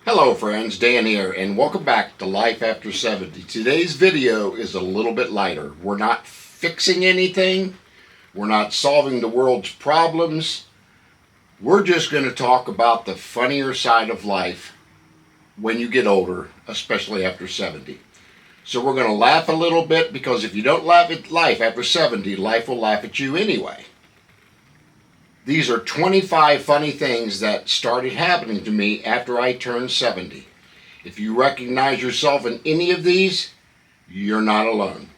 Hello friends, Dan here, and welcome back to Life After 70. Today's video is a little bit lighter. We're not fixing anything. We're not solving the world's problems. We're just going to talk about the funnier side of life when you get older, especially after 70. So we're going to laugh a little bit because if you don't laugh at life after 70, life will laugh at you anyway. These are 25 funny things that started happening to me after I turned 70. If you recognize yourself in any of these, you're not alone.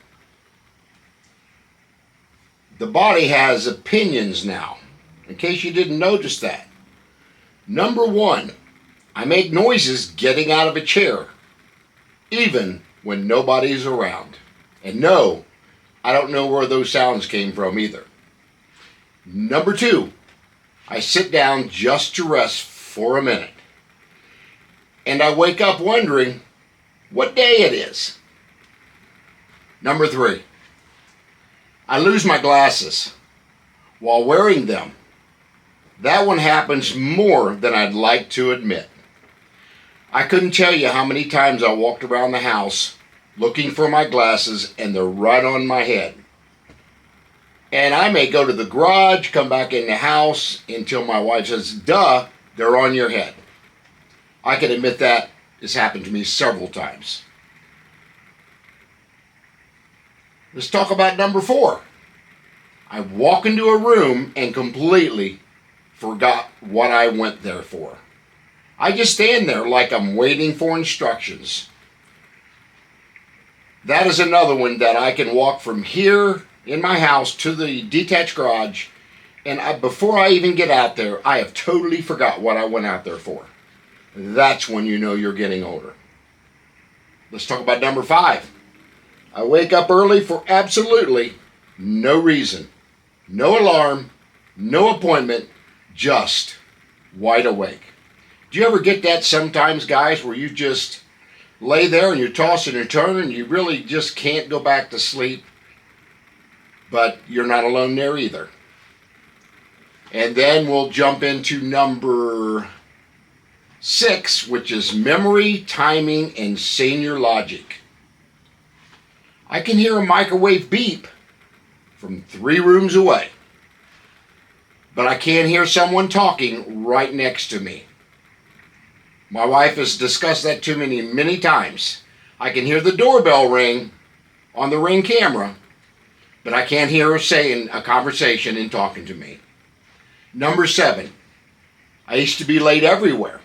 The body has opinions now, in case you didn't notice that. Number one, I make noises getting out of a chair, even when nobody's around. And no, I don't know where those sounds came from either. Number two, I sit down just to rest for a minute. And I wake up wondering what day it is. Number three, I lose my glasses while wearing them. That one happens more than I'd like to admit. I couldn't tell you how many times I walked around the house looking for my glasses and they're right on my head. And I may go to the garage, come back in the house until my wife says, duh, they're on your head. I can admit that has happened to me several times. Let's talk about number four. I walk into a room and completely forgot what I went there for. I just stand there like I'm waiting for instructions. That is another one that I can walk from here in my house to the detached garage, and before I even get out there, I have totally forgot what I went out there for. That's when you know you're getting older. Let's talk about number five. I wake up early for absolutely no reason. No alarm, no appointment, just wide awake. Do you ever get that sometimes, guys, where you just lay there and you're tossing and turning and you really just can't go back to sleep? But you're not alone there either. And then we'll jump into number 6, which is memory, timing, and senior logic. I can hear a microwave beep from 3 rooms away, but I can't hear someone talking right next to me. My wife has discussed that to me many times. I can hear the doorbell ring on the Ring camera, but I can't hear her saying a conversation and talking to me. Number 7, I used to be late everywhere.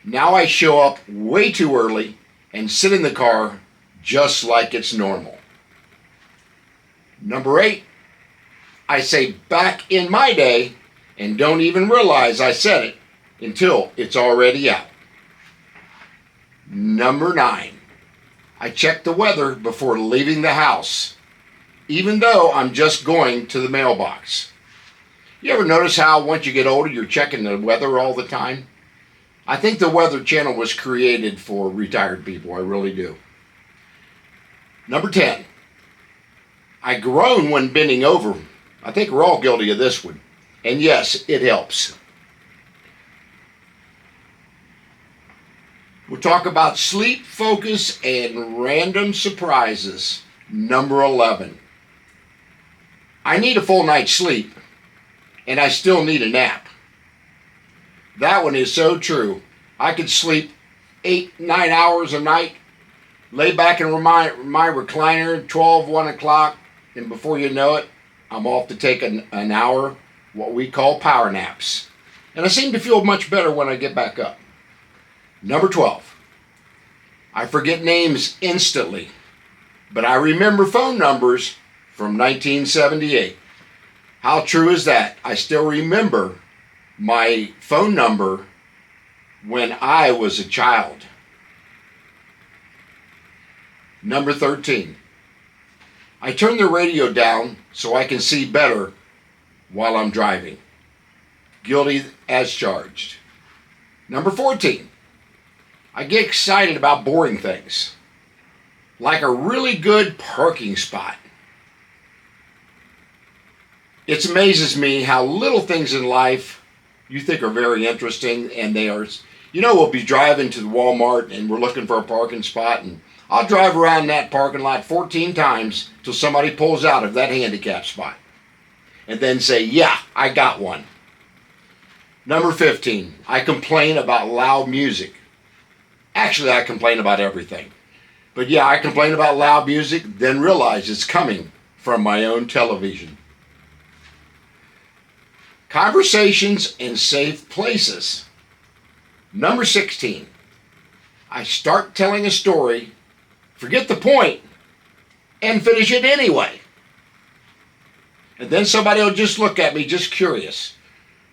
Now I show up way too early and sit in the car just like it's normal. Number 8, I say back in my day and don't even realize I said it until it's already out. Number 9, I check the weather before leaving the house, even though I'm just going to the mailbox. You ever notice how once you get older, you're checking the weather all the time? I think the Weather Channel was created for retired people. I really do. Number 10, I groan when bending over. I think we're all guilty of this one. And yes, it helps. We'll talk about sleep, focus, and random surprises. Number 11. I need a full night's sleep, and I still need a nap. That one is so true. I could sleep 8, 9 hours a night, lay back in my recliner, 12, 1 o'clock, and before you know it, I'm off to take an hour, what we call power naps. And I seem to feel much better when I get back up. Number 12. I forget names instantly, but I remember phone numbers from 1978. How true is that? I still remember my phone number when I was a child. Number 13. I turn the radio down so I can see better while I'm driving. Guilty as charged. Number 14. I get excited about boring things, like a really good parking spot. It amazes me how little things in life you think are very interesting, and they are, You know, we'll be driving to the Walmart and we're looking for a parking spot, and I'll drive around that parking lot 14 times till somebody pulls out of that handicap spot and then say, yeah, I got one. Number 15, I complain about loud music. Actually, I complain about everything. But yeah, I complain about loud music, then realize it's coming from my own television. Conversations in safe places. Number 16, I start telling a story, forget the point, and finish it anyway. And then somebody will just look at me, just curious.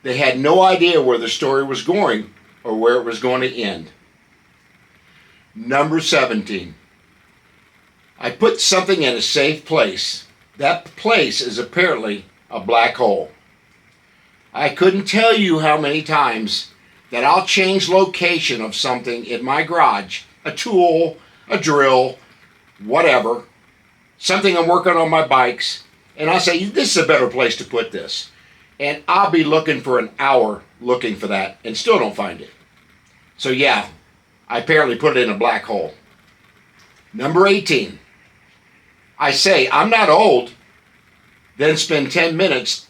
They had no idea where the story was going or where it was going to end. Number 17, I put something in a safe place. That place is apparently a black hole. I couldn't tell you how many times that I'll change location of something in my garage, a tool, a drill, whatever, something I'm working on my bikes, and I'll say, this is a better place to put this. And I'll be looking for an hour looking for that and still don't find it. So yeah, I apparently put it in a black hole. Number 18, I say, I'm not old, then spend 10 minutes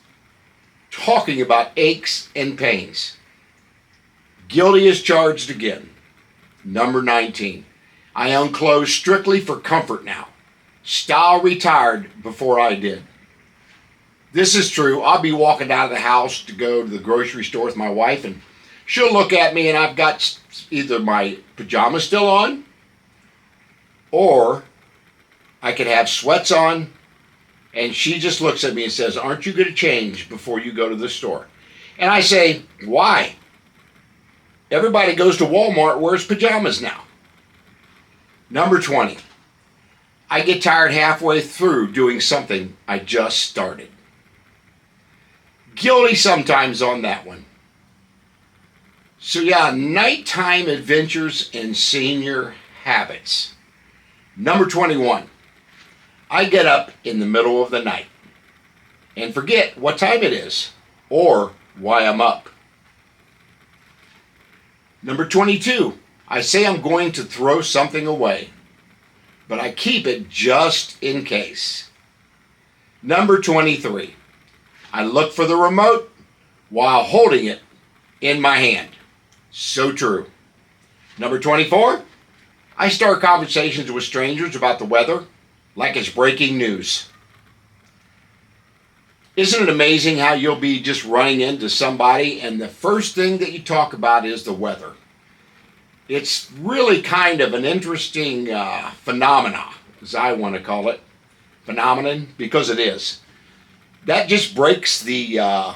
talking about aches and pains. Guilty as charged again. Number 19, I own clothes strictly for comfort now. Style retired before I did. This is true. I'll be walking out of the house to go to the grocery store with my wife, and she'll look at me and I've got either my pajamas still on, or I could have sweats on, and she just looks at me and says, aren't you going to change before you go to the store? And I say, why? Everybody goes to Walmart, wears pajamas now. Number 20, I get tired halfway through doing something I just started. Guilty sometimes on that one. So yeah, nighttime adventures and senior habits. Number 21, I get up in the middle of the night and forget what time it is or why I'm up. Number 22, I say I'm going to throw something away, but I keep it just in case. Number 23, I look for the remote while holding it in my hand. So true. Number 24, I start conversations with strangers about the weather like it's breaking news. Isn't it amazing how you'll be just running into somebody and the first thing that you talk about is the weather? It's really kind of an interesting phenomena, as I want to call it. Phenomenon, because it is. That just breaks the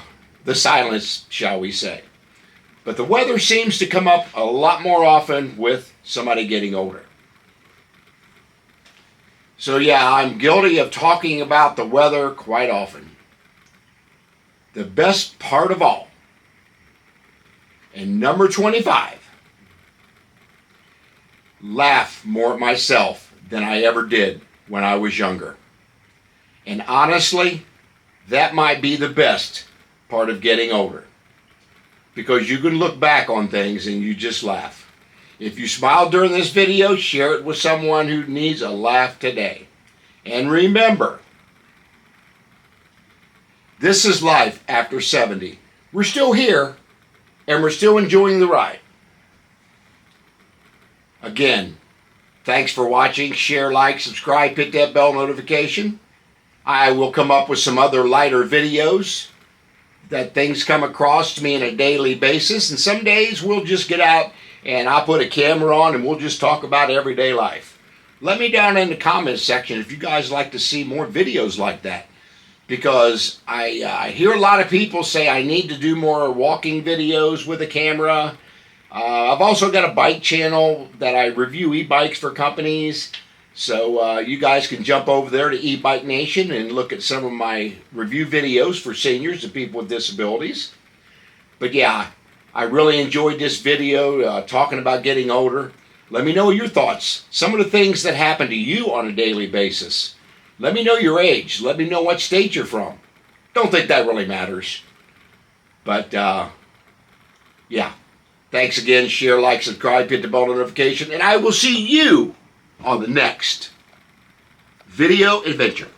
silence, shall we say. But the weather seems to come up a lot more often with somebody getting older. So yeah, I'm guilty of talking about the weather quite often. The best part of all, and number 25, laugh more at myself than I ever did when I was younger. And honestly, that might be the best part of getting older, because you can look back on things and you just laugh. If you smiled during this video, share it with someone who needs a laugh today. And remember, this is life after 70. We're still here and we're still enjoying the ride. Again, thanks for watching. Share, like, subscribe, hit that bell notification. I will come up with some other lighter videos that things come across to me on a daily basis. And some days we'll just get out and I'll put a camera on and we'll just talk about everyday life. Let me down in the comments section if you guys like to see more videos like that. Because I hear a lot of people say I need to do more walking videos with a camera. I've also got a bike channel that I review e-bikes for companies. So you guys can jump over there to eBike Nation and look at some of my review videos for seniors and people with disabilities. But yeah, I really enjoyed this video talking about getting older. Let me know your thoughts. Some of the things that happen to you on a daily basis. Let me know your age. Let me know what state you're from. Don't think that really matters. But yeah, Thanks again. Share, like, subscribe, hit the bell notification, and I will see you on the next video adventure.